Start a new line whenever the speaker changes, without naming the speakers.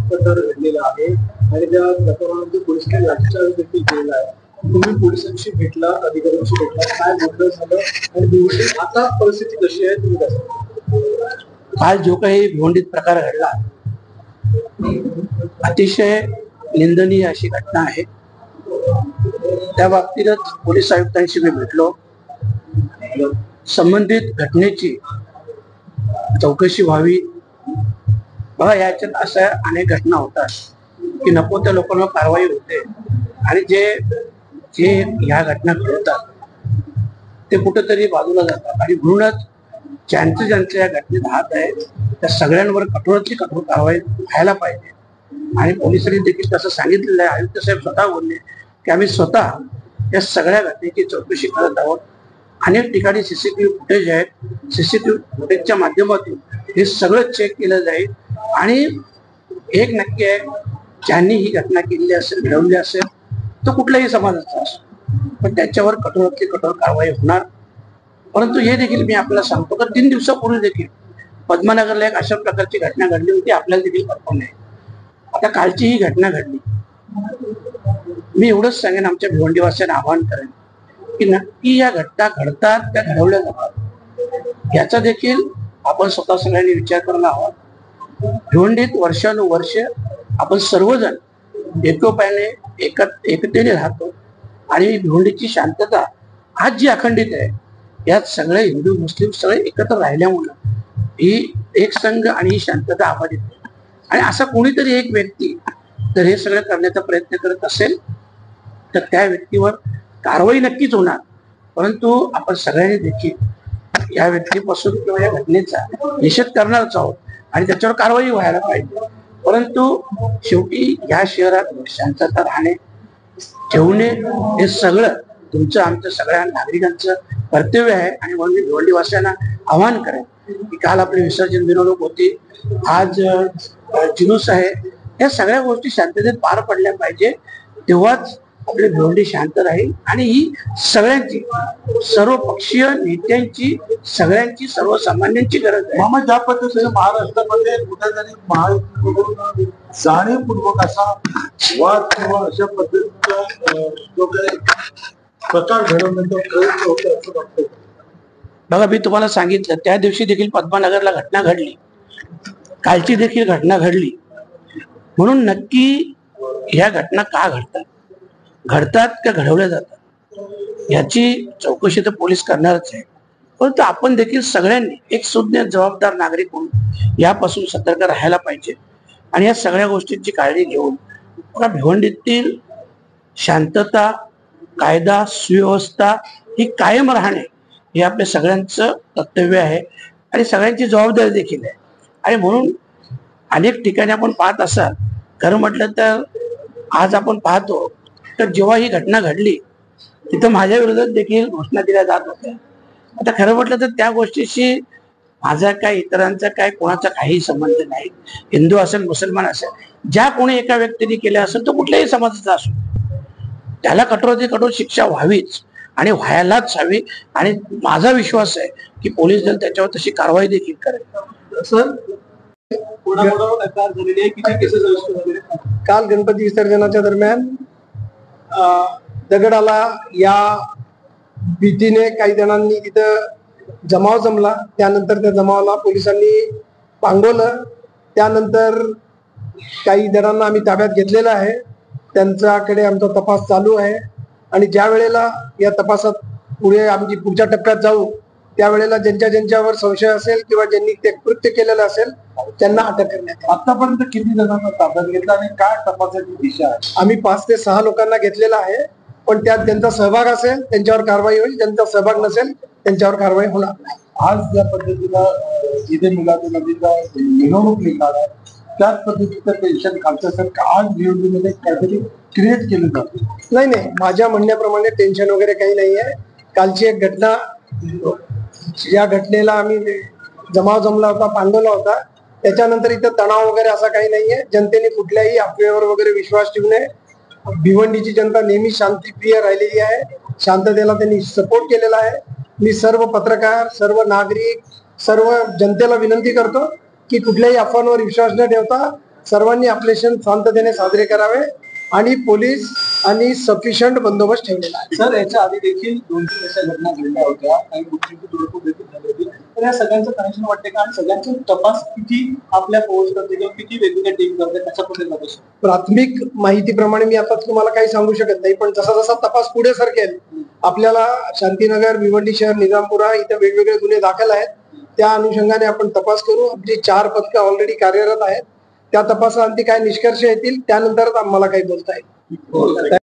प्रकार घडलेला आहे आणि त्या प्रकारानंतर पोलिसांनी लाठीचार्ज देखील केलेला आहे. तुम्ही पोलिसांशी भेटला, अधिकाऱ्यांशी भेटला, काय बोलणं झालं आणि भिवंडी आता परिस्थिती कशी आहे तुम्ही कसं?
काल जो काही भिवंडीत प्रकार घडला अतिशय निंदनीय अशी घटना आहे. त्या बाबतीतच पोलीस आयुक्तांशी मी भेटलो. संबंधित घटनेची चौकशी व्हावी. बघा, याच्यात अशा अनेक घटना होतात की नको त्या लोकांवर कारवाई होते आणि जे जे ह्या घटना घडवतात ते कुठेतरी बाजूला जातात आणि म्हणूनच ज्यांच्या या घटनेत हात आहे त्या सगळ्यांवर कठोरातली कठोर कारवाई व्हायला पाहिजे. आणि पोलिसांनी देखील तसं सांगितलेलं आहे. आयुक्त साहेब स्वतः बोलले की आम्ही स्वतः या सगळ्या घटनेची चौकशी करत आहोत. अनेक ठिकाणी सीसीटीव्ही फुटेज आहेत. सीसीटीव्ही फुटेजच्या माध्यमातून हे सगळं चेक केलं जाईल आणि एक नक्की आहे, ज्यांनी ही घटना केलेली असेल, घडवली असेल, तो कुठल्याही समाजाचा असो, पण त्याच्यावर कठोरातली कठोर कारवाई होणार. परंतु हे देखील मी आपल्याला सांगतो की 3 दिवसापूर्वी देखील पद्मानगरला एक अशा प्रकारची घटना घडली होती. आपल्याला देखील कल्पना आहे. आता कालची ही घटना घडली. मी एवढंच सांगेन, आमच्या भिवंडीवासियांना आवाहन करेन की नक्की या घटना घडतात त्या घडवल्या जातात याचा देखील आपण स्वतः सगळ्यांनी विचार करायला हवा. भिवंडीत वर्षानुवर्ष आपण सर्वजण एकोप्याने एकतेने राहतो आणि भिवंडीची शांतता आज जी अखंडित आहे यात सगळे हिंदू मुस्लिम सगळे एकत्र राहिल्यामुळं ही एक संघ आणि ही शांतता अबाधित आहे. आणि असा कोणीतरी एक व्यक्ती जर हे सगळं करण्याचा प्रयत्न करत असेल तर त्या व्यक्तीवर कारवाई नक्कीच होणार. परंतु आपण सगळ्यांनी देखील या व्यक्तीपासून किंवा या घटनेचा निषेध करणारच आहोत आणि त्याच्यावर कारवाई व्हायला पाहिजे. परंतु शेवटी या शहरात शांतता राहणे ठेवणे हे सगळं तुमचं आमचं सगळ्या नागरिकांचं कर्तव्य आहे. आणि म्हणून मी भिवंडीवासियांना आवाहन करेन की काल आपली विसर्जन मिरवणूक होती, आज जुलूस आहे, या सगळ्या गोष्टी शांततेत पार पडल्या पाहिजे. तेव्हाच आपली भिवंडी शांत राहील आणि ही सगळ्यांची, सर्व पक्षीय नेत्यांची, सगळ्यांची, सर्वसामान्यांची गरज आहे.
मामा, ज्या पद्धतीने महाराष्ट्रामध्ये कुठेतरी जाणीवपूर्वक असा वाद किंवा अशा पद्धतीचा जो काही प्रकार घडवण्याचा प्रयत्न होतो असं वाटतं.
बघा, मी तुम्हाला सांगितलं त्या दिवशी देखील पद्मानगरला घटना घडली, कालची देखील घटना घडली. म्हणून नक्की ह्या घटना का घडतात का घडवल्या जातात याची चौकशी तर पोलीस करणारच आहे. परंतु आपण देखील सगळ्यांनी एक सुज्ञ जबाबदार नागरिक म्हणून यापासून सतर्क राहायला पाहिजे आणि या सगळ्या गोष्टींची काळजी घेऊन बघा, भिवंडीतील शांतता, कायदा, सुव्यवस्था ही कायम राहणे हे आपल्या सगळ्यांचं कर्तव्य आहे आणि सगळ्यांची जबाबदारी देखील आहे. आणि म्हणून अनेक ठिकाणी आपण पाहत असाल, खरं म्हटलं तर आज आपण पाहतो तर जेव्हा ही घटना घडली तिथं माझ्या विरोधात देखील घोषणा दिल्या जात होत्या. आता खरं म्हटलं तर त्या गोष्टीशी माझा काय, इतरांचा काय, कोणाचा काही संबंध नाही. हिंदू असेल, मुसलमान असेल, ज्या कोणी एका व्यक्तीने केल्या असेल तो कुठल्याही समाजाचा असो, त्याला कठोरात कठोर शिक्षा व्हावीच आणि व्हायलाच हवी. आणि माझा विश्वास आहे की पोलीस दल त्याच्यावर तशी कारवाई देखील करेल.
सर,
काल गणपती विसर्जनाच्या दरम्यान दगडाला या भीतीने काही जणांनी तिथं जमाव जमला. त्यानंतर त्या जमावाला पोलिसांनी पांगवलं. त्यानंतर काही जणांना आम्ही ताब्यात घेतलेलं आहे. त्यांच्याकडे आमचा तपास चालू आहे आणि ज्या वेळेला या तपासात पुढे आमची पुढच्या टप्प्यात जाऊ त्यावेळेला ज्यांच्यावर संशय असेल किंवा ज्यांनी ते कृत्य केलेलं असेल त्यांना अटक करण्यात.
आतापर्यंत किती जणांना ताब्यात घेतलं आणि काय तपासाची दिशा आहे?
आम्ही 5 ते 6 लोकांना घेतलेला आहे, पण त्यात ज्यांचा सहभाग असेल त्यांच्यावर कारवाई होईल, ज्यांचा सहभाग नसेल त्यांच्यावर कारवाई होणार नाही.
आज ज्या पद्धतीला ईद मिलादुल नबीचा मिरवणूक निघाला आहे त्याच पद्धतीचं टेन्शन खालच्यासारखं आज भिवंडीमध्ये काहीतरी क्रिएट केलं जातं.
नाही, माझ्या म्हणण्याप्रमाणे टेन्शन वगैरे काही नाही आहे. कालची एक घटना, या घटनेला आम्ही जमाव जमला होता, पांगवला होता. त्याच्यानंतर इथं तणाव वगैरे असा काही नाहीये. जनतेने कुठल्याही अफवेवर वगैरे विश्वास ठेवू नये. भिवंडीची जनता नेहमी शांतिप्रिय राहिलेली आहे. शांततेला त्यांनी सपोर्ट केलेला आहे. मी सर्व पत्रकार, सर्व नागरिक, सर्व जनतेला विनंती करतो की कुठल्याही अफवांवर विश्वास न ठेवता सर्वांनी आपले सण शांततेने साजरे करावे आणि पोलीस आणि सफिशियंट बंदोबस्त ठेवलेला आहे.
सर, याच्या आधी देखील 2-3 अशा घटना घडल्या होत्या काही गोष्टींची तुडवून देखील झाली होती. तर या सगळ्यांचं कनेक्शन वाटते का आणि सगळ्यांचे तपास किती आपल्या पोहोच करते किंवा किती वेगवेगळ्या टीम करते त्याच्यापुढे लक्ष?
प्राथमिक माहितीप्रमाणे मी आता तुम्हाला काही सांगू शकत नाही, पण जसा जसा तपास पुढे सरकेल आपल्याला शांतीनगर, भिवंडी शहर, निजामपुरा इथे वेगवेगळे गुन्हे दाखल आहेत. त्या अनुषंगाने आपण तपास करू. आमची 4 पथकं ऑलरेडी कार्यरत आहेत. त्या तपासाअंती काय निष्कर्ष येतील त्यानंतरच आम्हाला काही बोलता येईल.